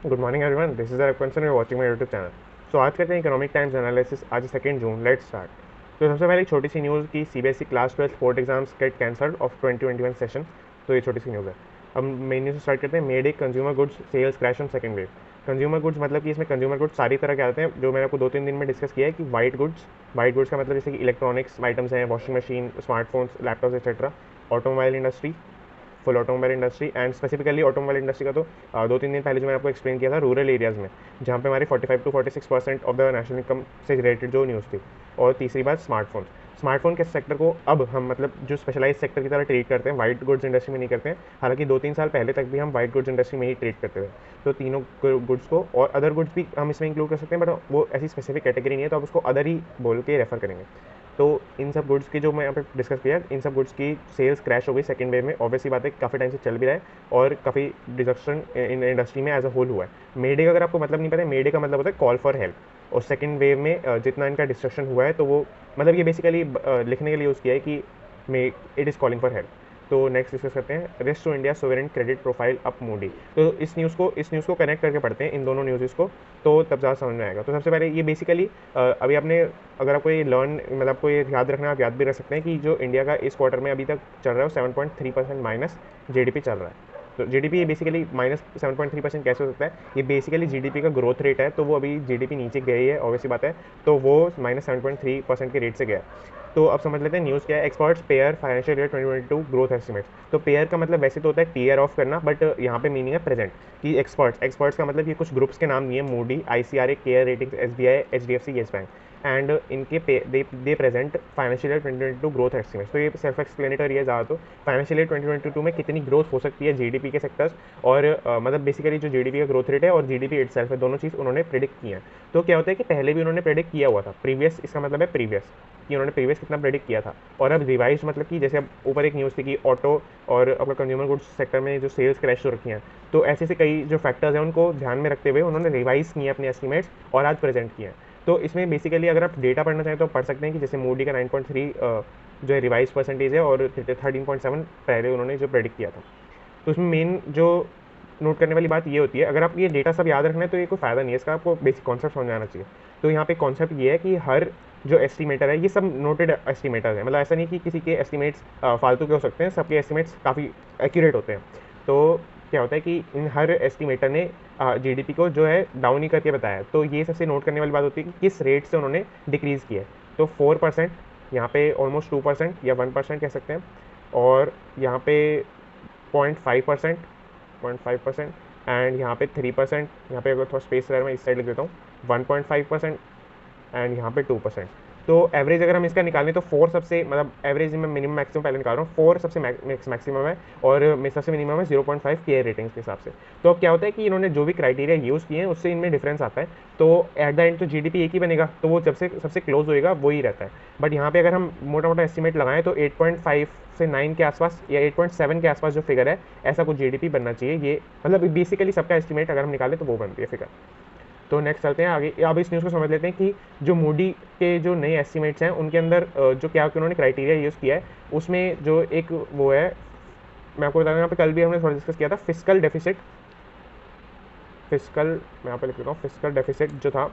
Good morning everyone, this is Raghuvansh and you are watching my YouTube channel. So आज करते हैं economic times analysis. आज 2 जून, let's start. तो सबसे पहले एक छोटी सी न्यूज़ की CBSE class 12 board exams get cancelled of 2021 session. तो ये छोटी सी न्यूज़ है। अब मेन न्यूज़ स्टार्ट करते हैं। Made a consumer goods sales crash on second wave. Consumer goods मतलब कि इसमें कंज्यूमर गुड्स सारी तरह के आते हैं, जो मैंने आपको 2-3 दिन में डिस्कस किया है कि वाइट गुड्स का मतलब जैसे कि इलेक्ट्रॉनिक्स आइटम्स हैं, washing machine, smartphones, laptops etcetera. Automobile industry, full automobile industry and specifically automobile industry का तो 2-3 दिन पहले जो मैंने आपको एक्सप्लेन किया था रूरल एरियाज़ में, जहाँ पे हमारी 45 to 46% of the national income से रिलेटेड जो न्यूज़ थी। और तीसरी बात स्मार्टफोन के सेक्टर को अब हम मतलब जो स्पेशलाइज सेक्टर की तरह ट्रीट करते हैं, वाइट गुड्स इंडस्ट्री में नहीं करते हैं। हालांकि 2-3 साल पहले तक भी हम वाइट गुड्स इंडस्ट्री में ही ट्रीट करते थे। तो तीनों गुड्स को और अदर गुड्स भी हम इसमें इंक्लूड कर सकते हैं, बट वो ऐसी स्पेसिफिक कैटेगरी नहीं है, तो आप उसको अदर ही बोल के रेफर करेंगे। तो इन सब गुड्स की जो मैं यहाँ पे डिस्कस किया, इन सब गुड्स की सेल्स क्रैश हो गई सेकंड वेव में। ऑब्वियसली बात है, काफ़ी टाइम से चल भी रहा है और काफ़ी डिस्ट्रक्शन इन इंडस्ट्री में एज अ होल हुआ है। मेडे का अगर आपको मतलब नहीं पता है, मेडे का मतलब होता है कॉल फॉर हेल्प। और सेकंड वेव में जितना इनका डिस्ट्रक्शन हुआ है, तो वो मतलब ये बेसिकली लिखने के लिए यूज़ किया है कि may it is calling for help. तो नेक्स्ट डिस्कस करते हैं risk to India sovereign credit profile up Moody. तो इस न्यूज़ को कनेक्ट करके पढ़ते हैं, इन दोनों न्यूज़ को, तो तब ज़्यादा समझ में आएगा। तो सबसे पहले ये बेसिकली अभी आपने अगर आपको ये लर्न मतलब आपको ये याद रखना है, आप याद भी रख सकते हैं कि जो इंडिया का इस क्वार्टर में अभी तक चल रहा है वो 7.3% माइनस जीडीपी चल रहा है। तो जीडीपी ये बेसिकली -7.3% कैसे हो सकता है? ये बेसिकली जीडीपी का ग्रोथ रेट है, तो वो अभी जीडीपी नीचे गई है, ऑब्वियसली बात है। तो वो -7.3% के रेट से गया। तो अब समझ लेते हैं न्यूज़ क्या है। Experts pair financial year 2022 growth estimates. तो पेयर का मतलब वैसे तो होता है टीयर ऑफ करना, बट यहाँ पे मीनिंग है प्रेजेंट कि एक्सपर्ट्स का मतलब ये कुछ ग्रुप्स के नाम दिए, Moody, ICRA, CARE ratings, SBI, HDFC, Yes Bank. And इनके the present financial year 2022 growth estimates. तो ये सेल्फ एक्सप्लेनेटरी है ज़्यादा। तो फाइनेंशियल ईयर 2022 में कितनी ग्रोथ हो सकती है जीडीपी के सेक्टर्स और मतलब बेसिकली जो जीडीपी का ग्रोथ रेट है और जीडीपी इटसेल्फ है, दोनों चीज़ उन्होंने प्रेडिक्ट की है। तो क्या होता है कि पहले भी उन्होंने प्रेडिक्ट किया हुआ था, प्रीवियस इसका मतलब है प्रीवियस, कि उन्होंने प्रीवियस कितना प्रेडिक्ट किया था। और अब रिवाइज मतलब कि जैसे अब ऊपर एक न्यूज़ थी कि ऑटो और अपना कंज्यूमर गुड्स सेक्टर में जो सेल्स क्रैश हो रखी हैं, तो ऐसे से कई जो फैक्टर्स हैं उनको ध्यान में रखते हुए उन्होंने रिवाइज किए अपने एस्टिमेट्स और आज प्रेजेंट किए हैं। तो इसमें बेसिकली अगर आप डेटा पढ़ना चाहें तो पढ़ सकते हैं कि जैसे मूडी का 9.3 जो है रिवाइज परसेंटेज है और 13.7 पहले उन्होंने जो प्रेडिक्ट किया था। तो इसमें मेन जो नोट करने वाली बात ये होती है, अगर आप ये डेटा सब याद रखना है तो ये कोई फ़ायदा नहीं है, इसका आपको बेसिक कॉन्सेप्ट समझ में आना चाहिए। तो यहाँ पे कॉन्सेप्ट ये है कि हर जो एस्टिमेटर है, ये सब नोटेड एस्टिमेटर है, मतलब ऐसा नहीं कि किसी के एस्टिमेट्स फालतू के हो सकते हैं, सबके एस्टिमेट्स काफ़ी एक्यूरेट होते हैं। तो क्या होता है कि इन हर एस्टिमेटर ने जीडीपी को जो है डाउन ही करके बताया। तो ये सबसे नोट करने वाली बात होती है कि किस रेट से उन्होंने डिक्रीज़ किया है। तो 4%, यहाँ पे ऑलमोस्ट 2% या 1% कह सकते हैं, और यहाँ पे 0.5% एंड यहाँ पे 3%, यहाँ पे अगर थोड़ा स्पेस रहे मैं इस साइड लिख देता हूँ, 1.5% एंड यहाँ पे 2%। तो एवरेज अगर हम इसका निकालें तो 4 सबसे मतलब एवरेज में मिनिमम मैक्सिमम पहले निकाल रहा हूँ, 4 सबसे मैक्सिमम है और सबसे मिनिमम है 0.5 केयर रेटिंग्स के हिसाब से। तो अब क्या होता है कि इन्होंने जो भी क्राइटेरिया यूज़ किए हैं उससे इनमें डिफरेंस आता है। तो एट द एंड तो जीडीपी एक ही बनेगा, तो वो जब से सबसे क्लोज होएगा वही रहता है। बट यहाँ पे अगर हम मोटा मोटा एस्टिमेट लगाएं तो 8.5 से 9 के आसपास या 8.7 के आसपास जो फिगर है, ऐसा कुछ जीडीपी बनना चाहिए। ये मतलब बेसिकली सबका एस्टिमेट अगर हम निकालें तो वो बनती है फिगर। तो नेक्स्ट चलते हैं आगे। अब इस न्यूज़ को समझ लेते हैं कि जो मूडी के जो नए एस्टिमेट्स हैं उनके अंदर जो क्या उन्होंने क्राइटेरिया यूज़ किया है, उसमें जो एक वो है, मैं आपको बता दूँ, यहाँ पे कल भी हमने थोड़ा डिस्कस किया था, फिस्कल मैं यहाँ पे लिख लेता हूँ, फिस्कल डेफिसिट जो था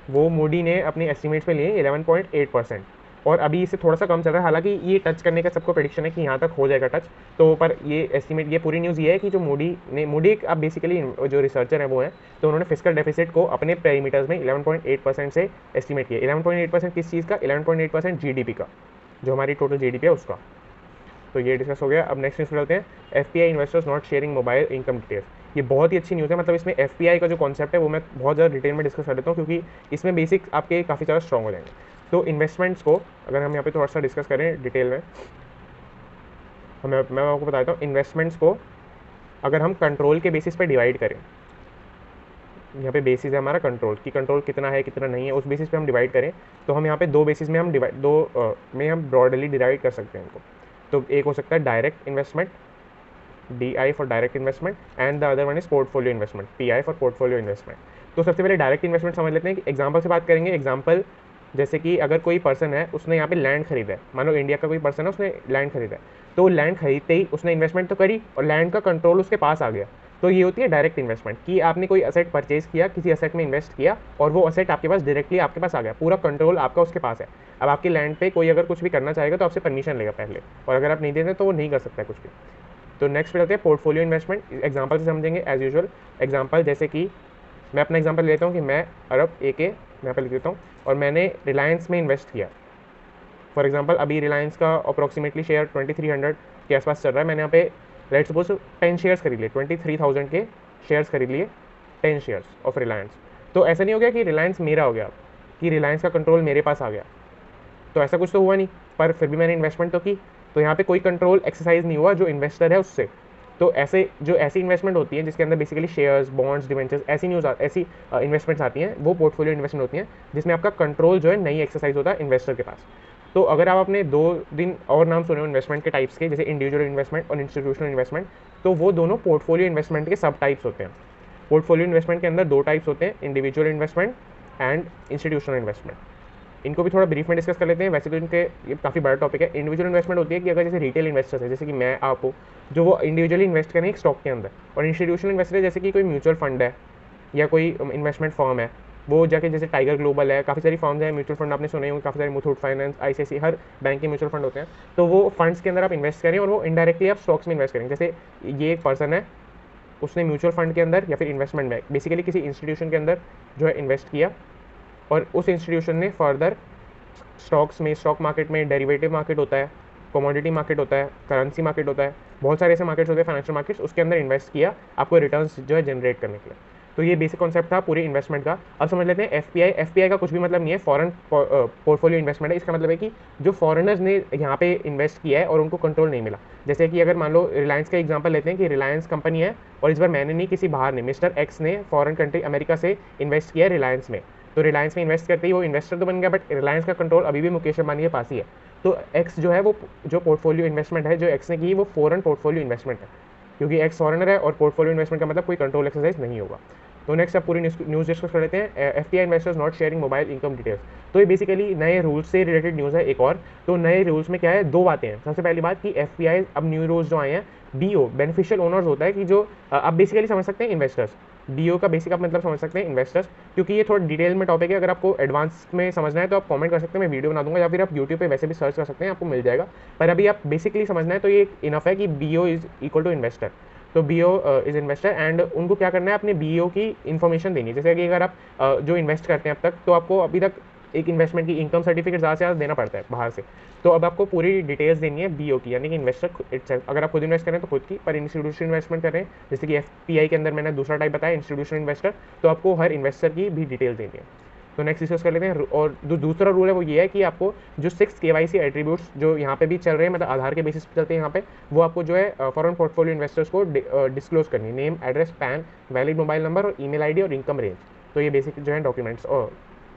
वो मूडी ने अपने एस्टिमेट्स पे लिए 11.8%, और अभी इससे थोड़ा सा कम चल रहा है। हालांकि ये टच करने का सबको प्रेडिक्शन है कि यहाँ तक हो जाएगा टच। तो पर ये एस्टिमेट, ये पूरी न्यूज़ ये है कि जो मूडी एक अब बेसिकली जो रिसर्चर है वो है, तो उन्होंने फिस्कल डेफिसिट को अपने पैरामीटर्स में 11.8% से एस्टिमेट किया। 11.8% किस चीज़ का? 11.8% जीडीपी का, जो हमारी टोटल जीडीपी है उसका। तो ये डिस्कस हो गया। अब नेक्स्ट न्यूज़ चलते हैं, FPI investors not sharing mobile income details. ये बहुत ही अच्छी न्यूज़ है। मतलब इसमें एफपीआई का जो कॉन्सेप्ट है वो मैं बहुत ज़्यादा डिटेल में डिस्कस कर लेता हूँ, क्योंकि इसमें बेसिक आपके काफ़ी ज़्यादा स्ट्रॉन्ग हो जाएंगे। तो इन्वेस्टमेंट्स को अगर हम यहाँ पे थोड़ा सा डिस्कस करें डिटेल में, मैं आपको बताता हूँ, इन्वेस्टमेंट्स को अगर हम कंट्रोल के बेसिस पर डिवाइड करें, यहाँ पे बेसिस है हमारा कंट्रोल, कि कंट्रोल कितना है कितना नहीं है, उस बेसिस पे हम डिवाइड करें, तो हम यहाँ पे दो बेसिस में हम हम ब्रॉडली डिवाइड कर सकते हैं इनको। तो एक हो सकता है direct investment, DI for direct investment, and the other one is portfolio investment, PI for portfolio investment. तो सबसे पहले डायरेक्ट इन्वेस्टमेंट समझ लेते हैं कि एग्जांपल से बात करेंगे। एग्जांपल जैसे कि अगर कोई पर्सन है, उसने यहाँ पे लैंड खरीदा है, मानो इंडिया का कोई पर्सन है, उसने लैंड खरीदा है, तो लैंड खरीदते ही उसने इन्वेस्टमेंट तो करी और लैंड का कंट्रोल उसके पास आ गया। तो ये होती है डायरेक्ट इन्वेस्टमेंट, कि आपने कोई असेट परचेज किया, किसी असेट में इन्वेस्ट किया और वो असेट आपके पास डायरेक्टली आपके पास आ गया, पूरा कंट्रोल आपका उसके पास है। अब आपकी लैंड पे कोई अगर कुछ भी करना चाहेगा तो आपसे परमिशन लेगा पहले, और अगर आप नहीं देते तो वो नहीं कर सकता कुछ भी। तो नेक्स्ट पे जाते हैं पोर्टफोलियो इन्वेस्टमेंट। एग्जांपल से समझेंगे एज यूजुअल। एग्जांपल जैसे कि मैं अपना एग्जांपल लेता हूँ कि मैं अरब AK यहाँ पे लिख देता हूँ और मैंने रिलायंस में इन्वेस्ट किया। फॉर एग्जांपल अभी रिलायंस का अप्रॉक्सीमेटली शेयर 2300 के आसपास चल रहा है। मैंने यहाँ पे लेट्स सपोज 10 शेयर्स खरीद लिए, 23,000 के शेयर्स खरीद लिए, 10 शेयर्स ऑफ रिलायंस। तो ऐसा नहीं हो गया कि रिलायंस मेरा हो गया, कि रिलायंस का कंट्रोल मेरे पास आ गया, तो ऐसा कुछ तो हुआ नहीं, पर फिर भी मैंने इन्वेस्टमेंट तो की। तो यहाँ पे कोई कंट्रोल एक्सरसाइज नहीं हुआ जो इन्वेस्टर है उससे। तो ऐसी इन्वेस्टमेंट होती है जिसके अंदर बेसिकली शेयर्स, बॉन्ड्स, डिवेंचर्स, ऐसी इन्वेस्टमेंट्स आती हैं, वो पोर्टफोलियो इन्वेस्टमेंट होती हैं जिसमें आपका कंट्रोल जो है नहीं एक्सरसाइज होता इन्वेस्टर के पास। तो अगर आप अपने 2 दिन और नाम सुने हो इन्वेस्टमेंट के टाइप्स के, जैसे इंडिविजुअल इन्वेस्टमेंट और इंस्टीट्यूशनल इन्वेस्टमेंट, तो वो दोनों पोर्टफोलियो इन्वेस्टमेंट के सब टाइप्स होते हैं। पोर्टफोलियो इन्वेस्टमेंट के अंदर 2 टाइप्स होते हैं, individual investment and institutional investment. इनको भी थोड़ा ब्रीफ में डिस्कस कर लेते हैं। वैसे तो इनके ये काफ़ी बड़ा टॉपिक है। इंडिविजुअल इन्वेस्टमेंट होती है कि अगर जैसे रिटेल इन्वेस्टर्स है, जैसे कि मैं आप हो, जो वो इंडिविजुअली इन्वेस्ट करें एक स्टॉक के अंदर, और इंस्टीट्यूशनल इन्वेस्टर है जैसे कि कोई म्यूचुअल फंड है या कोई इन्वेस्टमेंट फर्म है, वो जाके जैसे टाइगर ग्लोबल है, काफ़ी सारी फर्म्स हैं म्यूचुअल फंड, आपने सुने होंगे काफ़ी सारे, मुथूट फाइनेंस, ICICI, हर बैंक के म्यूचुअल फंड होते हैं। तो वो फंड्स के अंदर आप इन्वेस्ट करें और वो इनडायरेक्टली आप स्टॉक्स में इन्वेस्ट करें। जैसे ये एक पर्सन है, उसने म्यूचुअल फंड के अंदर या फिर इन्वेस्टमेंट में बेसिकली किसी इंस्टीट्यूशन के अंदर जो है इन्वेस्ट किया, और उस इंस्टीट्यूशन ने फर्दर स्टॉक्स में, स्टॉक मार्केट में डेरिवेटिव मार्केट होता है, कमोडिटी मार्केट होता है, करेंसी मार्केट होता है, बहुत सारे ऐसे मार्केट्स होते हैं फाइनेंशियल मार्केट्स, उसके अंदर इन्वेस्ट किया आपको रिटर्न्स जो है जनरेट करने के लिए। तो ये बेसिक कॉन्सेप्ट था पूरे इन्वेस्टमेंट का। अब समझ लेते हैं FPI का कुछ भी मतलब नहीं है, फॉरेन पोर्टफोलियो इन्वेस्टमेंट है। इसका मतलब है कि जो फॉरेनर्स ने यहाँ पे इन्वेस्ट किया है और उनको कंट्रोल नहीं मिला। जैसे कि अगर मान लो रिलायंस का एग्जांपल लेते हैं कि रिलायंस कंपनी है और इस बार मैंने नहीं, किसी बाहर ने, मिस्टर X ने फॉरेन कंट्री अमेरिका से इन्वेस्ट किया है रिलायंस में। तो रिलायंस में इन्वेस्ट करते ही वो इन्वेस्टर तो बन गया, बट रिलायंस का कंट्रोल अभी भी मुकेश अंबानी के पास ही है। तो X जो है वो जो पोर्टफोलियो इन्वेस्टमेंट है जो X ने की, वो फॉरेन पोर्टफोलियो इन्वेस्टमेंट है, क्योंकि X फॉरेनर है और पोर्टफोलियो इन्वेस्टमेंट का मतलब कोई कंट्रोल एक्सरसाइज नहीं होगा। तो नेक्स्ट आप पूरी न्यूज़ डिस्कस कर लेते हैं। FPI investors not sharing mobile income details. तो ये बेसिकली नए रूल्स से रिलेटेड न्यूज़ है एक और। तो नए रूल्स में क्या है, 2 बातें हैं। सबसे पहली बात कि FPI अब न्यू रूल्स जो आए हैं, BO बेनिफिशियल ओनर्स होता है, कि जो आप बेसिकली समझ सकते हैं इन्वेस्टर्स। BO का बेसिक आप मतलब समझ सकते हैं इन्वेस्टर्स, क्योंकि ये थोड़ा डिटेल में टॉपिक है। अगर आपको एडवांस में समझना है तो आप कमेंट कर सकते हैं, मैं वीडियो बना दूंगा, या फिर आप यूट्यूब पे वैसे भी सर्च कर सकते हैं, आपको मिल जाएगा। पर अभी आप बेसिकली समझना है तो ये इनफ है कि BO is equal to investor. तो BO इज इन्वेस्टर, एंड उनको क्या करना है, अपने BO की इन्फॉर्मेशन देनी है। जैसे कि अगर आप जो इन्वेस्ट करते हैं अब तक, तो आपको अभी तक एक इन्वेस्टमेंट की इनकम सर्टिफिकेट ज़्यादा से ज़्यादा देना पड़ता है बाहर से। तो अब आपको पूरी डिटेल्स देनी है BO की, यानी कि इन्वेस्टर इटसेल्फ। अगर आप खुद इन्वेस्ट करें तो खुद की, पर इंस्टीट्यूशनल इन्वेस्टमेंट कर रहे हैं, जैसे कि FPI के अंदर मैंने दूसरा टाइप बताया इंस्टीट्यूशनल इन्वेस्टर, तो आपको हर इन्वेस्टर की भी डिटेल देनी है। तो नेक्स्ट डिस्कस कर लेते हैं। और जो दूसरा रूल है वो ये है कि आपको जो 6 KYC एट्रीब्यूट्स जो यहाँ पे भी चल रहे हैं, मतलब आधार के बेसिस पे चलते हैं यहाँ पे, वो आपको जो है फॉरेन पोर्टफोलियो इन्वेस्टर्स को डिस्क्लोज करनी है। Name, address, pan, valid mobile number और ईमेल ID और इनकम रेंज। तो ये बेसिक जो है डॉक्यूमेंट्स और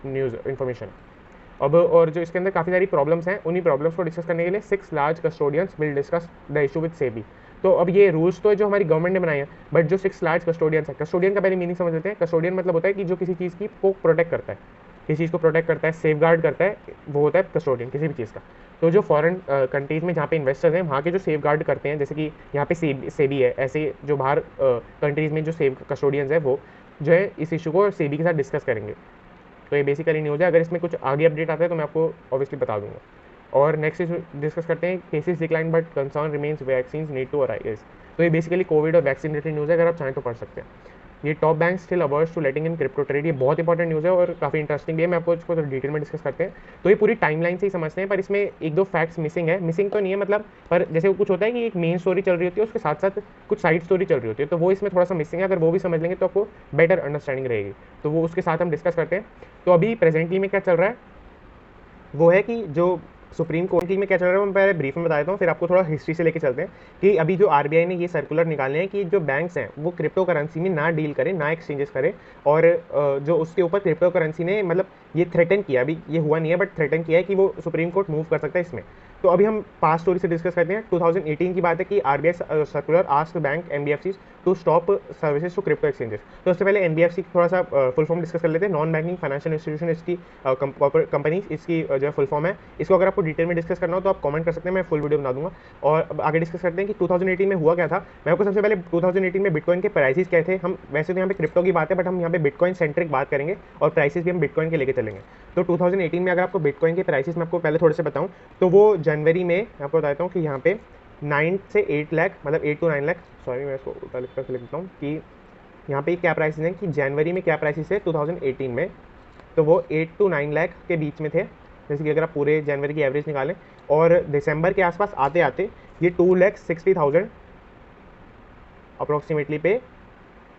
न्यूज़ इन्फॉर्मेशन। अब और जो इसके अंदर काफ़ी सारी प्रॉब्लम्स हैं, उन्हीं प्रॉब्लम्स को डिस्कस करने के लिए 6 large custodians will discuss the issue with SEBI. तो अब ये रूल्स तो है जो हमारी गवर्नमेंट ने बनाए हैं, बट जो 6 लार्ज कस्टोडियंस है, कस्टोडियन का पहले मीनिंग समझ लेते हैं। कस्टोडियन मतलब होता है कि जो किसी चीज़ की को प्रोटेक्ट करता है, किसी चीज़ को प्रोटेक्ट करता है, सेफ गार्ड करता है, वो होता है कस्टोडियन किसी भी चीज़ का। तो जो फॉरेन कंट्रीज़ में जहाँ पे इन्वेस्टर्स हैं, वहाँ के जो सेफ गार्ड करते हैं, जैसे कि यहाँ पे सेबी है, ऐसे जो बाहर कंट्रीज़ में जो सेफ कस्टोडियंस है, वो जो है इस इशू को सेबी के साथ डिस्कस करेंगे। तो ये बेसिकली न्यूज़ है। अगर इसमें कुछ आगे अपडेट आता है तो मैं आपको ऑब्वियसली बता दूंगा। और नेक्स्ट डिस्कस करते हैं, cases decline but concern remains, vaccine need to arise. तो ये बेसिकली कोविड और वैक्सीन रिलेटेड न्यूज़ है, अगर आप चाहें तो पढ़ सकते हैं। ये top bank still averse to letting in crypto trade, ये बहुत इंपॉर्टेंट न्यूज़ है और काफ़ी इंटरेस्टिंग भी है। मैं आपको इसको तो डिटेल में डिस्कस करते हैं। तो ये पूरी टाइमलाइन से ही समझते हैं, पर इसमें 1-2 फैक्ट्स मिसिंग है। मिसिंग तो नहीं है मतलब, पर जैसे कुछ होता है कि एक मेन स्टोरी चल रही होती है, उसके साथ साथ कुछ साइड स्टोरी चल रही होती है, तो वो इसमें थोड़ा सा मिसिंग है। अगर वो भी समझ लेंगे तो आपको बेटर अंडरस्टैंडिंग रहेगी। तो वो उसके साथ हम डिस्कस करते हैं। तो अभी प्रेजेंटली में क्या चल रहा है वो है कि जो सुप्रीम कोर्ट में क्या चल रहा है, मैं पहले ब्रीफ में बता देता हूँ, फिर आपको थोड़ा हिस्ट्री से लेके चलते हैं कि अभी जो RBI ने ये सर्कुलर निकाले हैं कि जो बैंक्स हैं वो क्रिप्टो करेंसी में ना डील करें, ना एक्सचेंजेस करें। और जो उसके ऊपर क्रिप्टो करेंसी ने मतलब ये थ्रेटन किया, अभी ये हुआ नहीं है बट थ्रेटन किया है कि वो सुप्रीम कोर्ट मूव कर सकता है इसमें। तो अभी हम पास स्टोरी से डिस्कस करते हैं। 2018 की बात है कि RBI circular asked bank NBFC to stop services to crypto exchanges. तो उससे पहले एनबीएफसी थोड़ा सा फुल फॉर्म डिस्कस कर लेते हैं। नॉन बैंकिंग फाइनेंशियल इंस्टीट्यूशन इसकी कंपनी, इसकी जो है फुल फॉर्म है। इसको अगर आपको डिटेल में डिस्कस करना हो तो आप कमेंट कर सकते हैं, मैं फुल वीडियो बना दूंगा। और अब आगे डिस्कस करते हैं कि 2018 में हुआ क्या था। मैं आपको सबसे पहले 2018 में बिटकॉइन के प्राइसेस क्या थे। हम वैसे तो यहाँ पे क्रिप्टो की बात है, बट हम यहाँ पे बिटकॉइन सेंट्रिक बात करेंगे और प्राइसेस भी हम बिटकॉइन के लेके चलेंगे। तो 2018 में अगर आपको बिटकॉइन के प्राइसेस मैं आपको पहले थोड़े से बताऊँ तो वो जनवरी में मैं आपको बताता हूँ कि यहाँ पे 9 से 8 लाख, मतलब 8 to 9 लाख, सॉरी मैं इसको उल्टा लिख कर लिख देता हूँ कि यहाँ पे क्या प्राइसेस हैं कि जनवरी में क्या प्राइसेस है 2018 में, तो वो 8 to 9 लाख के बीच में थे। जैसे कि अगर आप पूरे जनवरी की एवरेज निकालें, और दिसंबर के आसपास आते आते ये 2,60,000 अप्रोक्सीमेटली पे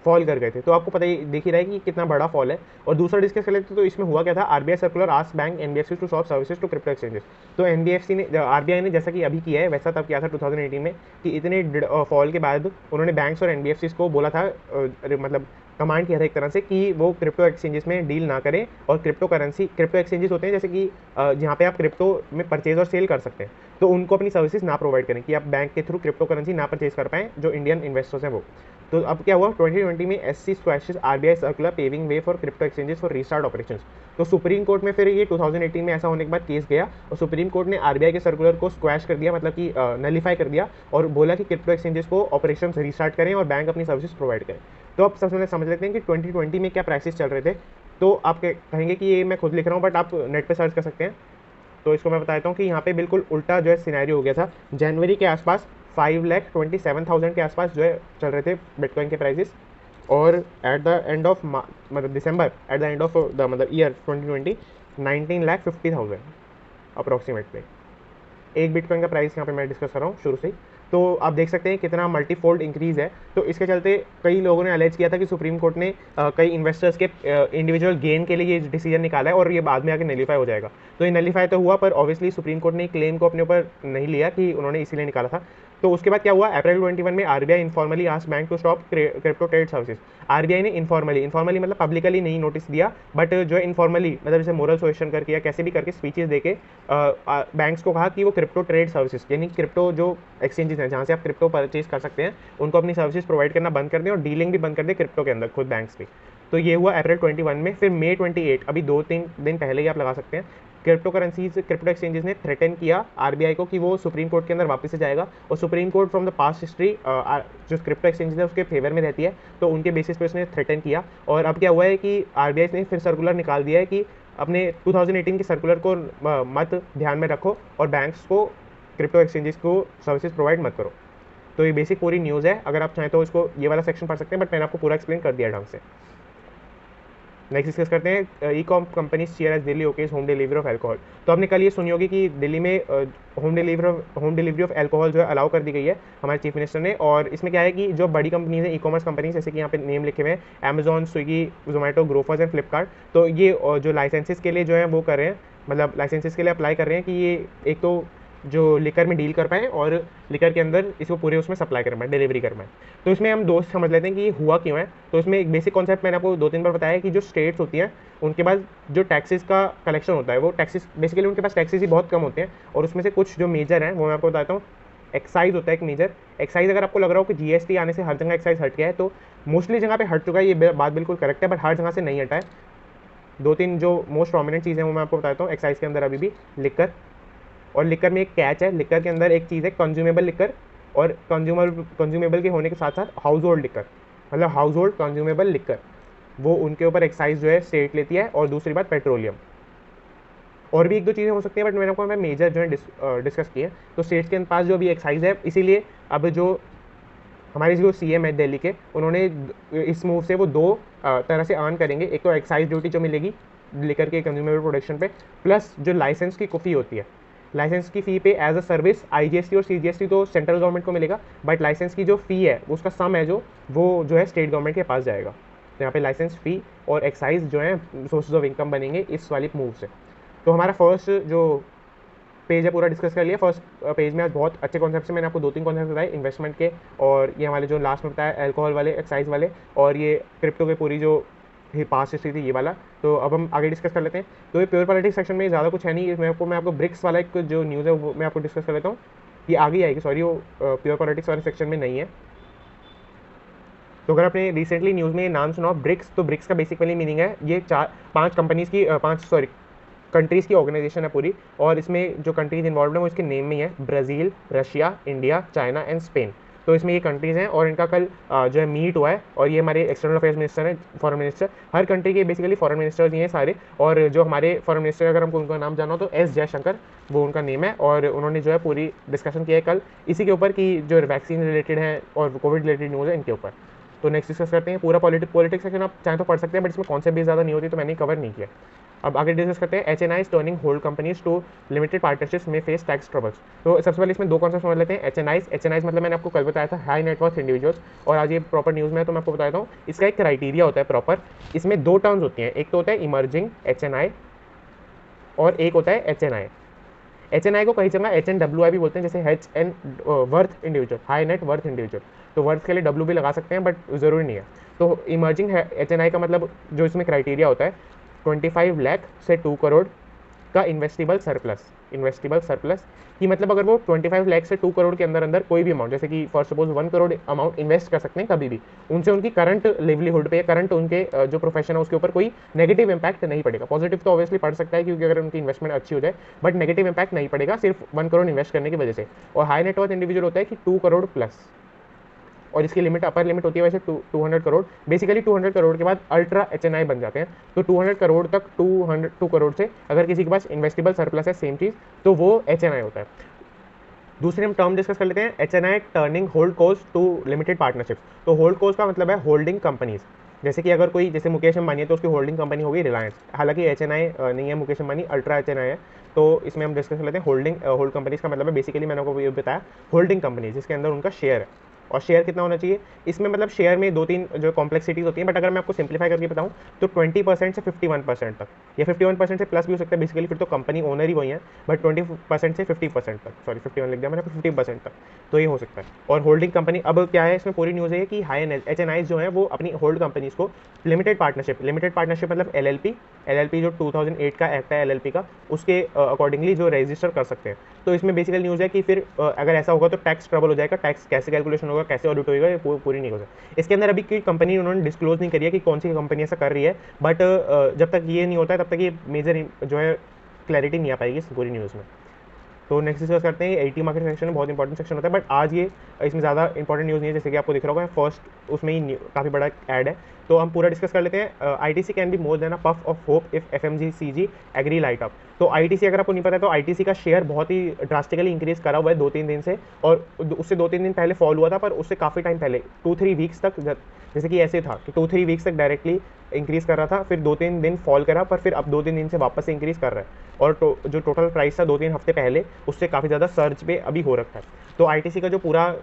फॉल कर गए थे। तो आपको पता ही दिख ही रहा है कि कितना बड़ा फॉल है। और दूसरा डिस्कस कर लेते तो इसमें हुआ क्या था, RBI circular asked bank NBFC to stop services to crypto exchanges. तो एनबीएफसी ने, आरबीआई ने जैसा कि अभी किया है वैसा तब किया था 2018 में, कि इतने फॉल के बाद उन्होंने बैंक्स और एनबीएफसी को बोला था, मतलब कमांड किया था एक तरह से, कि वो क्रिप्टो एक्सचेंजेस में डील ना करें। और क्रिप्टो एक्सचेंजेस होते हैं जैसे कि जहाँ पे आप क्रिप्टो में परचेज और सेल कर सकते हैं, तो उनको अपनी सर्विसेज ना प्रोवाइड करें, कि आप बैंक के थ्रू क्रिप्टो करेंसी ना परचेज कर पाएँ जो इंडियन इन्वेस्टर्स हैं वो। तो अब क्या हुआ, 2020 में SC squashes RBI circular paving way for crypto exchanges for restart operations. तो सुप्रीम कोर्ट में फिर ये 2018 में ऐसा होने के बाद केस गया, और सुप्रीम कोर्ट ने आरबीआई के सर्कुलर को स्क्वैश कर दिया, मतलब कि नलीफाई कर दिया, और बोला कि क्रिप्टो एक्सचेंजेस को ऑपरेशन रीस्टार्ट करें और बैंक अपनी सर्विसेज प्रोवाइड करें। तो अब सबसे पहले समझ लेते हैं कि 2020 में क्या प्राइसेस चल रहे थे। तो आप कहेंगे कि ये मैं खुद लिख रहा हूँ, बट आप नेट पर सर्च कर सकते हैं। तो इसको मैं बताता हूँ कि यहाँ पे बिल्कुल उल्टा जो है सिनेरियो हो गया था। जनवरी के आसपास 5,27,000 के आसपास जो है चल रहे थे बिटकॉइन के प्राइसेस, और एट द एंड ऑफ मतलब December, at the end of the मतलब ईयर 2020 19,50,000 अप्रॉक्सीमेटली एक बिटकॉइन का प्राइस यहाँ पे मैं डिस्कस कर रहा हूँ शुरू से ही। तो आप देख सकते हैं कितना मल्टीफोल्ड इंक्रीज़ है। तो इसके चलते कई लोगों ने अलेज किया था कि सुप्रीम कोर्ट ने कई इन्वेस्टर्स के इंडिविजुअल गेन के लिए ये डिसीजन निकाला है, और ये बाद में आके नलीफाई हो जाएगा। तो ये नलीफाई तो हुआ, पर ऑब्वियसली सुप्रीम कोर्ट ने क्लेम को अपने ऊपर नहीं लिया कि उन्होंने इसीलिए निकाला था। तो उसके बाद क्या हुआ, अप्रैल 21 में RBI informally asked bank to stop crypto trade services. RBI ने इन्फॉर्मली मतलब पब्लिकली नहीं नोटिस दिया, बट जो है इन्फॉर्मली, मतलब जैसे मोरल सुएशन करके या कैसे भी करके स्पीचेस देके बैंक्स को कहा कि वो क्रिप्टो ट्रेड सर्विसेज, यानी क्रिप्टो जो एक्सचेंजेस हैं जहाँ से आप क्रिप्टो परचेज कर सकते हैं, उनको अपनी सर्विसेज प्रोवाइड करना बंद कर दें, और डीलिंग भी बंद कर दें क्रिप्टो के अंदर खुद बैंक्स भी। तो ये हुआ अप्रैल 21 में। फिर मई 28, अभी 2-3 दिन पहले ही आप लगा सकते हैं, क्रिप्टो एक्सचेंजेस ने थ्रेटन किया आरबीआई को कि वो सुप्रीम कोर्ट के अंदर वापस से जाएगा, और supreme court from the past history जो क्रिप्टो एक्सचेंजेस है उसके फेवर में रहती है, तो उनके बेसिस पे उसने थ्रेटन किया। और अब क्या हुआ है कि आरबीआई ने फिर सर्कुलर निकाल दिया है कि अपने 2018 के सर्कुलर को मत ध्यान में रखो, और बैंक्स को क्रिप्टो एक्सचेंजेस को सर्विसेज प्रोवाइड मत करो। तो ये बेसिक पूरी न्यूज़ है। अगर आप चाहें तो इसको ये वाला सेक्शन पढ़ सकते हैं, बट मैंने आपको पूरा एक्सप्लेन कर दिया ढंग से। नेक्स्ट डिस्कस करते हैं e com companies share as Delhi okays home delivery of alcohol. तो आपने कल ये सुनी होगी कि दिल्ली में होम डिलीवरी ऑफ एल्कोहल जो है अलाउ कर दी गई है हमारे चीफ मिनिस्टर ने। और इसमें क्या है कि जो बड़ी कंपनीज हैं, ई कॉमर्स कंपनीज, जैसे कि यहाँ पे नेम लिखे हुए हैं, Amazon, Swiggy, Zomato, Grofers and Flipkart, तो ये जो लाइसेंसेस के लिए जो है वो कर रहे हैं, मतलब लाइसेंसेस के लिए अप्लाई कर रहे हैं कि ये एक तो जो लिकर में डील कर पाएँ, और लिकर के अंदर इसको पूरे उसमें सप्लाई कर पाएँ, डिलीवरी कर पाएँ। तो इसमें हम दोस्त समझ लेते हैं कि ये हुआ क्यों है। तो इसमें एक बेसिक कॉन्सेप्ट मैंने आपको 2-3 बार बताया है कि जो स्टेट्स होती हैं उनके पास जो टैक्सेस का कलेक्शन होता है, वो टैक्सेस बेसिकली उनके पास टैक्सेस ही बहुत कम होते हैं, और उसमें से कुछ जो मेजर हैं वो मैं आपको बताता हूँ। एक्साइज होता है एक मेजर एक्साइज। अगर आपको लग रहा हो कि जीएसटी आने से हर जगह एक्साइज हट गया है, तो मोस्टली जगह पे हट चुका है, ये बात बिल्कुल करेक्ट है, बट हर जगह से नहीं हटा है। 2-3 जो मोस्ट प्रोमिनेंट चीज़ें हैं वो मैं आपको बताता हूँ। एक्साइज के अंदर अभी भी लिकर, और लिकर में एक कैच है, लिकर के अंदर एक चीज़ है कंज्यूमेबल लिकर, और कंज्यूमेबल के होने के साथ साथ हाउस होल्ड लिकर, मतलब हाउस होल्ड कंज्यूमेबल लिकर, वो उनके ऊपर एक्साइज जो है स्टेट लेती है। और दूसरी बात पेट्रोलियम, और भी 1-2 चीज़ें हो सकती हैं, बट मैंने आपको मेजर जो है डिस्कस किए। तो स्टेट्स के पास जो अभी एक्साइज है, इसीलिए अब जो हमारे जो सीएम है दिल्ली के, उन्होंने इस मूव से वो 2 तरह से अर्न करेंगे। एक तो एक्साइज ड्यूटी जो मिलेगी लेकर के कंज्यूमेबल प्रोडक्शन पे, प्लस जो लाइसेंस की फ़ी होती है, लाइसेंस की फ़ी पे एज अ सर्विस आईजीएसटी और सीजीएसटी तो सेंट्रल गवर्नमेंट को मिलेगा, बट लाइसेंस की जो फ़ी है उसका सम है वो जो है स्टेट गवर्नमेंट के पास जाएगा। तो यहाँ पे लाइसेंस फ़ी और एक्साइज जो है सोर्सेज ऑफ इनकम बनेंगे इस वाली मूव से। तो हमारा फर्स्ट जो पेज है पूरा डिस्कस कर लिया। फर्स्ट पेज में आज बहुत अच्छे कॉन्सेप्ट से मैंने आपको 2-3 कॉन्सेप्ट बताए इन्वेस्टमेंट के, और ये हमारे जो लास्ट में बताया अल्कोहल वाले, एक्साइज वाले, और ये क्रिप्टो के पूरी जो पास्ट हिस्ट्री थी ये वाला। तो अब हम आगे डिस्कस कर लेते हैं। तो ये प्योर पॉलिटिक्स सेक्शन में ज़्यादा कुछ है नहीं, मैं आपको ब्रिक्स वाला एक जो न्यूज़ है वो मैं आपको डिस्कस कर लेता हूँ। ये आगे आएगी, सॉरी वो प्योर पॉलिटिक्स वाले सेक्शन में नहीं है। तो अगर आपने रिसेंटली न्यूज़ में नाम सुना ब्रिक्स, तो ब्रिक्स का बेसिकली मीनिंग है ये 5 कंपनीज़ की 5 कंट्रीज़ की ऑर्गेनाइजेशन है पूरी। और इसमें जो कंट्रीज इन्वॉल्व है वो इसके नेम में ही है, Brazil, Russia, India, China and Spain. तो इसमें ये कंट्रीज़ हैं और इनका कल जो है मीट हुआ है। और ये हमारे एक्सटर्नल अफेयर्स मिनिस्टर हैं, फॉरेन मिनिस्टर, हर कंट्री के बेसिकली फॉरेन मिनिस्टर्स ही हैं सारे। और जो हमारे फॉरेन मिनिस्टर अगर हमको उनका नाम जाना हो तो एस जयशंकर, वो उनका नेम है। और उन्होंने जो है पूरी डिस्कशन किया है कल इसी के ऊपर कि जो वैक्सीन रिलेटेड है और कोविड रिलेटेड न्यूज़ है इनके ऊपर। तो नेक्स्ट डिस्कस करते हैं। पूरा पॉलिटिक्स सेक्शन आप चाहे तो पढ़ सकते हैं, बट इसमें कॉन्सेप्ट भी ज़्यादा नहीं होती तो मैंने कवर नहीं किया। अब आगे डिस्कस करते हैं। HNI is turning hold companies to limited partnerships may face tax troubles. तो सबसे पहले इसमें 2 कॉन्सेप्ट समझ लेते हैं। HNI मतलब मैंने आपको कल बताया था हाई नेटवर्थ इंडिविजुअल्स, और आज ये प्रॉपर न्यूज़ में है तो मैं आपको बताता हूँ। इसका एक क्राइटेरिया होता है प्रॉपर। इसमें 2 टर्म्स होती हैं, एक तो होता है इमर्जिंग HNI और एक होता है HNI। HNI को कई जगह HNWI भी बोलते हैं, जैसे HN worth individual, high net worth individual. तो वर्थ के लिए W भी लगा सकते हैं बट ज़रूरी नहीं है। तो इमर्जिंग HNI का मतलब जो इसमें क्राइटेरिया होता है 25 लाख से 2 करोड़ का इन्वेस्टिबल सरप्लस कि मतलब अगर वो 25 लाख से 2 करोड़ के अंदर अंदर कोई भी अमाउंट, जैसे कि for suppose 1 crore amount invest कर सकते हैं कभी भी, उनसे उनकी करंट लिवलीहुड पे या करंट उनके जो प्रोफेशन है उसके ऊपर कोई नेगेटिव इंपैक्ट नहीं पड़ेगा। पॉजिटिव तो ऑब्वियसली पड़ सकता है क्योंकि अगर उनकी इन्वेस्टमेंट अच्छी हो जाए, बट नेगेटिव इंपैक्ट नहीं पड़ेगा सिर्फ 1 करोड़ इन्वेस्ट करने की वजह से। और हाई नेटवर्थ इंडिविजुअल होता है कि 2 करोड़ प्लस, और इसकी लिमिट अपर लिमिट होती है वैसे 200 करोड़। बेसिकली 200 करोड़ के बाद अल्ट्रा HNI बन जाते हैं। तो 200 करोड़ तक 2 करोड़ से अगर किसी के पास इन्वेस्टिबल सरप्लस है सेम चीज़, तो वो HNI होता है। दूसरे हम टर्म डिस्कस कर लेते हैं, HNI turning hold cos to limited partnership. तो होल्ड कोज का मतलब है होल्डिंग कंपनीज। जैसे कि अगर कोई जैसे मुकेश अंबानी है तो उसकी होल्डिंग कंपनी होगी रिलायंस। हालांकि HNI नहीं है मुकेश अंबानी, अल्ट्रा HNI है। तो इसमें हम डिस्कस कर लेते हैं होल्ड कंपनीज का मतलब है बेसिकली मैंने आपको ये बताया होल्डिंग कंपनीज जिसके अंदर उनका शेयर है। और शेयर कितना होना चाहिए इसमें, मतलब शेयर में 2-3 जो कॉम्प्लेक्सिटीज होती हैं, बट अगर मैं आपको सिंप्लीफाई करके बताऊं तो 20% से 51% तक, या 51% से प्लस भी हो सकता है। बेसिकली फिर तो कंपनी ओनर ही वही है, बट 20% से 50% तक, सॉरी 51 लिख दिया मैंने, 50% तक तो ये हो सकता है। और होल्डिंग कंपनी अब क्या है, इसमें पूरी न्यूज़ है कि हाई HNI जो है वो अपनी होल्ड कंपनीज को लिमिटेड पार्टनरशिप मतलब LLP जो 2008 का एक्ट है LLP का, उसके अकॉर्डिंगली जो रजिस्टर कर सकते हैं। तो इसमें बेसिकल न्यूज़ है कि फिर अगर ऐसा होगा तो टैक्स ट्रबल हो जाएगा, टैक्स कैसे कैलकुलेशन होगा, कैसे ऑडिट होगा, ये पूरी नहीं हो सकती। इसके अंदर अभी कोई कंपनी उन्होंने डिस्क्लोज नहीं करी है कि कौन सी कंपनी ऐसा कर रही है, बट जब तक ये नहीं होता है तब तक ये मेजर जो है क्लैरिटी नहीं आ पाएगी इस पूरी न्यूज़ में। तो नेक्स्ट डिस्कस करते हैं। 80 मार्केट सेक्शन में बहुत इंपॉर्टेंट सेक्शन होता है, बट आज ये इसमें ज़्यादा इंपॉर्टेंट न्यूज़ नहीं है, जैसे कि आपको दिख रहा होगा फर्स्ट उसमें ही काफ़ी बड़ा ऐड है। तो हम पूरा डिस्कस कर लेते हैं। ITC can be more than a puff of hope if FMCG agri light up. तो ITC अगर आपको नहीं पता है तो ITC का शेयर बहुत ही ड्रास्टिकली इंक्रीज करा हुआ है 2-3 दिन से, और उससे 2-3 दिन पहले फॉल हुआ था, पर उससे काफ़ी टाइम पहले 2-3 वीक्स तक, जैसे कि ऐसे था कि 2-3 वीक्स तक डायरेक्टली इंक्रीज कर रहा था, फिर 2-3 दिन फॉल करा, पर फिर अब 2-3 दिन से वापस से इंक्रीज कर रहा है। और जो टोटल प्राइस था 2-3 हफ्ते पहले उससे काफ़ी ज़्यादा सर्च पे अभी हो रखा है। तो ITC का जो पूरा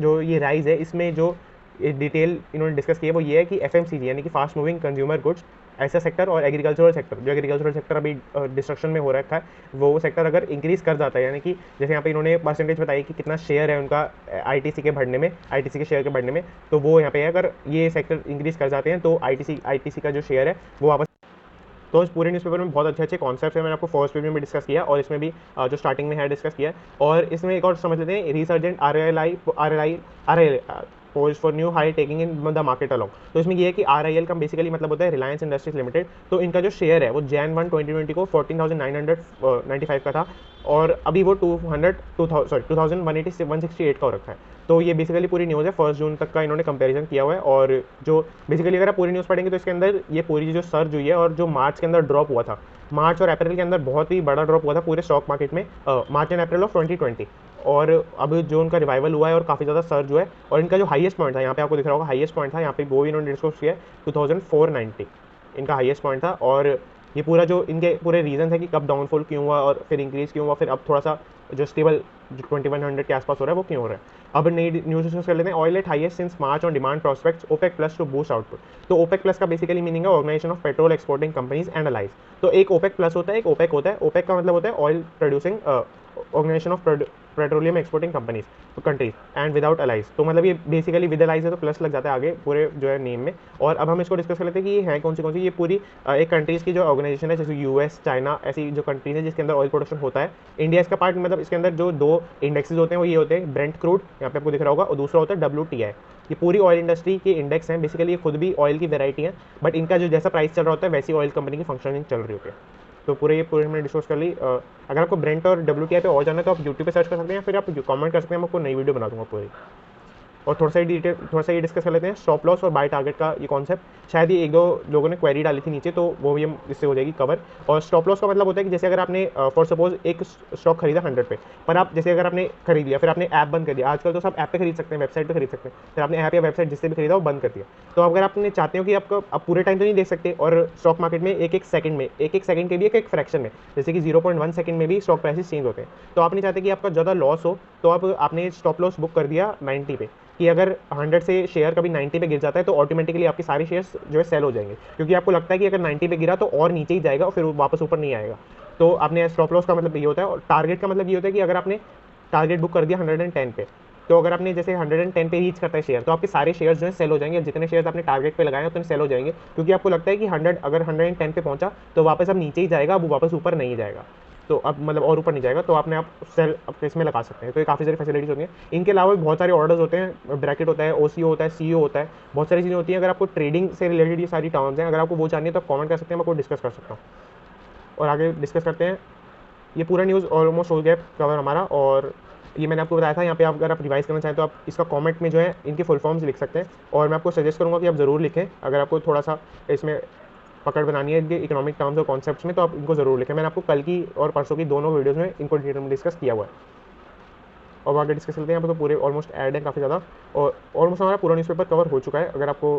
जो ये राइज है, इसमें जो डिटेल इन्होंने डिस्कस की है वो ये है कि FMCG यानी कि फास्ट मूविंग कंज्यूमर गुड्स ऐसा सेक्टर, और एग्रीकल्चरल सेक्टर, जो एग्रीकल्चरल सेक्टर अभी डिस्ट्रक्शन में हो रखा है, वो सेक्टर अगर इंक्रीज कर जाता है, यानी कि जैसे यहाँ पे इन्होंने परसेंटेज बताई कि कितना शेयर है उनका ITC के बढ़ने में, ITC के शेयर के बढ़ने में, तो वो यहाँ पे है अगर ये सेक्टर इंक्रीज कर जाते हैं तो ITC का जो शेयर है वो वापस। तो इस पूरे न्यूज़पेपर में बहुत अच्छे अच्छे कॉन्सेप्ट है, मैंने आपको फर्स्ट पेज में भी डिस्कस किया और इसमें भी जो स्टार्टिंग में है डिस्कस किया है। और इसमें एक और समझ लेते हैं, resurgent RLI pose for new high taking in the market along. तो इसमें ये है कि RIL का बेसिकली मतलब होता है रिलायंस इंडस्ट्रीज लिमिटेड। तो इनका जो शेयर है वो Jan 1 2020 को 14,995 का था, और अभी वो 2168 का हो रखा है। तो ये बेसिकली पूरी न्यूज़ है, 1 जून तक का इन्होंने कंपैरिजन किया हुआ है। और जो बेसिकली अगर आप पूरी न्यूज़ पढ़ेंगे तो इसके अंदर ये पूरी जो सर्ज हुई है और जो मार्च के अंदर ड्रॉप हुआ था, मार्च और अप्रैल के अंदर बहुत ही बड़ा ड्रॉप हुआ था पूरे स्टॉक मार्केट में, मार्च एंड अप्रैल ऑफ 2020। और अब जो उनका रिवाइवल हुआ है और काफ़ी ज़्यादा सर्ज हुआ है, और इनका जो हाईएस्ट पॉइंट था यहाँ पे आपको दिख रहा होगा, हाईएस्ट पॉइंट था यहाँ पे वो भी इन्होंने डिस्कस किया है 2490 इनका हाईएस्ट पॉइंट था। और ये पूरा जो इनके पूरे रीजन है कि कब डाउनफॉल क्यों हुआ और फिर इंक्रीज क्यों हुआ, फिर अब थोड़ा सा जो स्टेबल जो 2100 के आसपास हो रहा है वो क्यों हो रहा है। अब नई न्यूज़ डिस्कस कर लेते हैं। Oil at highest since March on demand prospects OPEC plus to boost output. तो OPEC प्लस का बेसिकली मीनिंग है organisation of petrol exporting companies and allies. तो एक OPEC प्लस होता है, एक OPEC होता है। OPEC का मतलब होता है oil producing organisation of petroleum exporting companies तो कंट्रीज एंड विदाउट अलाइज। तो मतलब ये बेसिकली विद अलाइज है तो प्लस लग जाता है आगे पूरे जो है नेम में। और अब हम इसको डिस्कस कर लेते हैं कि ये है कौन सी। ये पूरी एक कंट्रीज़ की जो ऑर्गेनाइजेशन है, जैसे यूएस, चाइना, ऐसी जो कंट्रीज है जिसके अंदर ऑयल प्रोडक्शन होता है। इंडिया इसका पार्ट, मतलब इसके अंदर जो 2 इंडेक्सेस होते हैं वो ये होते हैं, ब्रेंट क्रूड यहाँ पे आपको दिख रहा होगा, और दूसरा होता है WTI। ये पूरी ऑयल इंडस्ट्री के इंडेक्स हैं बेसिकली। ये खुद भी ऑयल की वेराइटी है, बट इनका जो जैसा प्राइस चल रहा होता है वैसी ऑयल कंपनी की फंक्शनिंग चल रही होती है। तो पूरे हमने डिस्कस कर ली। अगर आपको ब्रेंट और WTI पे और जानना है तो आप यूट्यूब पे सर्च कर सकते हैं, फिर आप कमेंट कर सकते हैं, मैं आपको नई वीडियो बना दूंगा पूरी। और थोड़ा सा ये डिस्कस कर लेते हैं स्टॉप लॉस और बाय टारगेट का ये कॉन्सेप्ट। शायद ये 1-2 लोगों ने क्वेरी डाली थी नीचे, तो वो भी हम इससे हो जाएगी कवर। और स्टॉप लॉस का मतलब होता है कि जैसे अगर आपने फॉर सपोज एक स्टॉक खरीदा 100 पे, पर आप जैसे अगर आपने खरीद लिया, फिर आपने ऐप बंद कर दिया। आजकल तो सब ऐप पे खरीद सकते हैं, वेबसाइट पे खरीद सकते हैं, फिर आपने ऐप या वेबसाइट जिससे भी खरीदा वो बंद कर दिया। तो अगर आपने चाहते हो कि आप पूरे टाइम तो नहीं देख सकते, और स्टॉक मार्केट में एक सेकंड के भी एक फ्रैक्शन में, जैसे कि 0.1 सेकंड में भी स्टॉक प्राइसेस चेंज होते हैं। तो आप नहीं चाहते कि आपका ज़्यादा लॉस हो, तो अब आपने स्टॉप लॉस बुक कर दिया 90 पे, कि अगर 100 से शेयर कभी 90 पे गिर जाता है तो ऑटोमेटिकली आपके सारे शेयर्स जो है सेल हो जाएंगे, क्योंकि आपको लगता है कि अगर 90 पे गिरा तो और नीचे ही जाएगा और फिर वापस ऊपर नहीं आएगा। तो आपने स्टॉप लॉस का मतलब ये होता है। और टारगेट का मतलब ये होता है कि अगर आपने टारगेट बुक कर दिया 110 पे, तो अगर आपने जैसे 110 पे रीच करता है शेयर, तो आपके सारे शेयर्स जो है सेल हो जाएंगे। जितने शेयर्स आपने टारगेट पे लगाए हैं उतने सेल हो जाएंगे, क्योंकि आपको लगता है कि 100 अगर 110 पे पहुंचा तो वापस अब नीचे ही जाएगा, अब वापस ऊपर नहीं जाएगा, तो अब मतलब और ऊपर नहीं जाएगा, तो आपने आप सेल अपने इसमें लगा सकते हैं। तो ये काफ़ी सारी फैसिलिटीज़ होती हैं। इनके अलावा बहुत सारे ऑर्डर्स होते हैं, ब्रैकेट होता है, OCO होता है, CO होता है, बहुत सारी चीज़ें होती हैं। अगर आपको ट्रेडिंग से रिलेटेड ये सारी टर्म्स हैं, अगर आपको वो जाननी है तो आप कमेंट कर सकते हैं, मैं आपको डिस्कस कर सकता हूँ। और आगे डिस्कस करते हैं। ये पूरा न्यूज़ ऑलमोस्ट हो गया कवर हमारा, और ये मैंने आपको बताया था। यहाँ पे आप अगर आप रिवाइज करना चाहें तो आप इसका कमेंट में जो है इनके फुल फॉर्म्स लिख सकते हैं, और मैं आपको सजेस्ट करूँगा कि आप ज़रूर लिखें। अगर आपको थोड़ा सा इसमें पकड़ बनानी है इनके इकोनॉमिक टर्म्स और कॉन्सेप्ट्स में, तो आप इनको ज़रूर लिखें। मैंने आपको कल की और परसों की दोनों वीडियोज़ में इनको डिटेल में डिस्कस किया हुआ है। और आगे डिस्कस करते हैं। यहाँ पर तो पूरे ऑलमोस्ट ऐड है काफ़ी ज़्यादा, और ऑलमोस्ट हमारा पूरा न्यूज़पेपर कवर हो चुका है। अगर आपको,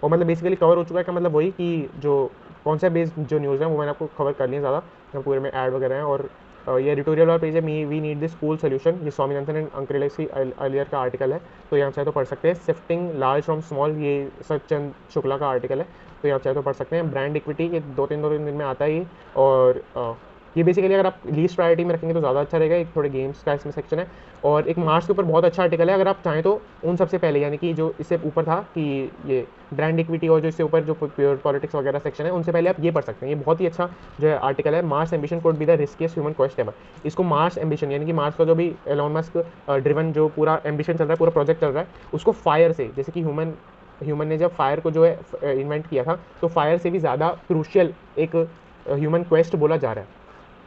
और मतलब बेसिकली कवर हो चुका है का मतलब वही कि जो कॉन्सेप्ट बेस्ड जो न्यूज़ है वो मैंने आपको कवर कर लिया ज़्यादा। यहाँ पूरे में ऐड वगैरह हैं, और ये एडिटोरियल वाला पेज है, we need this cool solution, ये स्वामीनाथन एंड अंक्रेलेक्सी अलियर का आर्टिकल है, तो यहाँ चाहे तो पढ़ सकते हैं। शिफ्टिंग लार्ज फ्रॉम स्मॉल, ये सचचंद शुक्ला का आर्टिकल है, तो यहाँ चाहे तो पढ़ सकते हैं। ब्रांड इक्विटी, ये 2-3 दिन में आता है ये। और ये बेसिकली अगर आप लीस्ट प्रायोरिटी में रखेंगे तो ज़्यादा अच्छा रहेगा। एक थोड़े गेम्स का इसमें सेक्शन है, और एक मार्च के ऊपर बहुत अच्छा आर्टिकल है। अगर आप चाहें तो उन सबसे पहले, यानी कि जो इससे ऊपर था कि ये ब्रांड इक्विटी, और जो इससे ऊपर जो प्योर पॉलिटिक्स वगैरह सेक्शन है, उनसे पहले आप ये पढ़ सकते हैं। ये बहुत ही अच्छा जो है आर्टिकल है। Mars ambition could be the riskiest human quest ever. इसको मार्स एम्बिशन, यानी कि मार्स का जो भी एलोन मस्क ड्रिवन जो पूरा एम्बिशन चल रहा है, पूरा प्रोजेक्ट चल रहा है, उसको फायर से, जैसे कि ह्यूमन ने जब फायर को जो है इन्वेंट किया था, तो फायर से भी ज़्यादा क्रूशियल एक ह्यूमन क्वेस्ट बोला जा रहा है।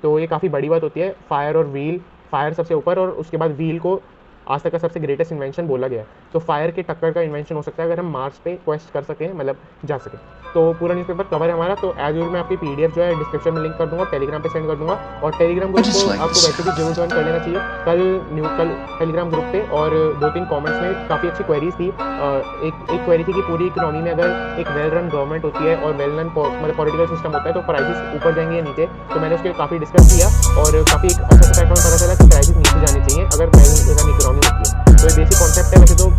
तो ये काफ़ी बड़ी बात होती है। फायर और व्हील, फायर सबसे ऊपर, और उसके बाद व्हील को आज तक का सबसे ग्रेटेस्ट इन्वेंशन बोला गया है। तो फायर के टक्कर का इन्वेंशन हो सकता है अगर हम मार्स पे क्वेस्ट कर सकें, मतलब जा सकें। तो पूरा न्यूज़पेपर कवर है हमारा। तो एज यूजुअल मैं आपकी PDF जो है डिस्क्रिप्शन में लिंक कर दूंगा, टेलीग्राम पे सेंड कर दूंगा। और टेलीग्राम ग्रुप को आपको वैसे भी जरूर ज्वाइन कर लेना चाहिए। कल टेलीग्राम ग्रुप पे और 2-3 कमेंट्स में काफ़ी अच्छी क्वेरीज थी। एक क्वेरी थी कि पूरी इकोनॉमी में अगर एक वेल रन गवर्नमेंट होती है और वेल रन मतलब पॉलिटिकल सिस्टम होता है तो प्राइसेस ऊपर जाएंगे या नीचे। तो मैंने उसके काफ़ी डिस्कस किया, और काफ़ी अच्छा पैटर्न पता चला कि प्राइसेस नीचे जाने चाहिए अगर वेल रन इकोनॉमी होती है। तो ये बेसिक कॉन्सेप्ट है। वैसे तो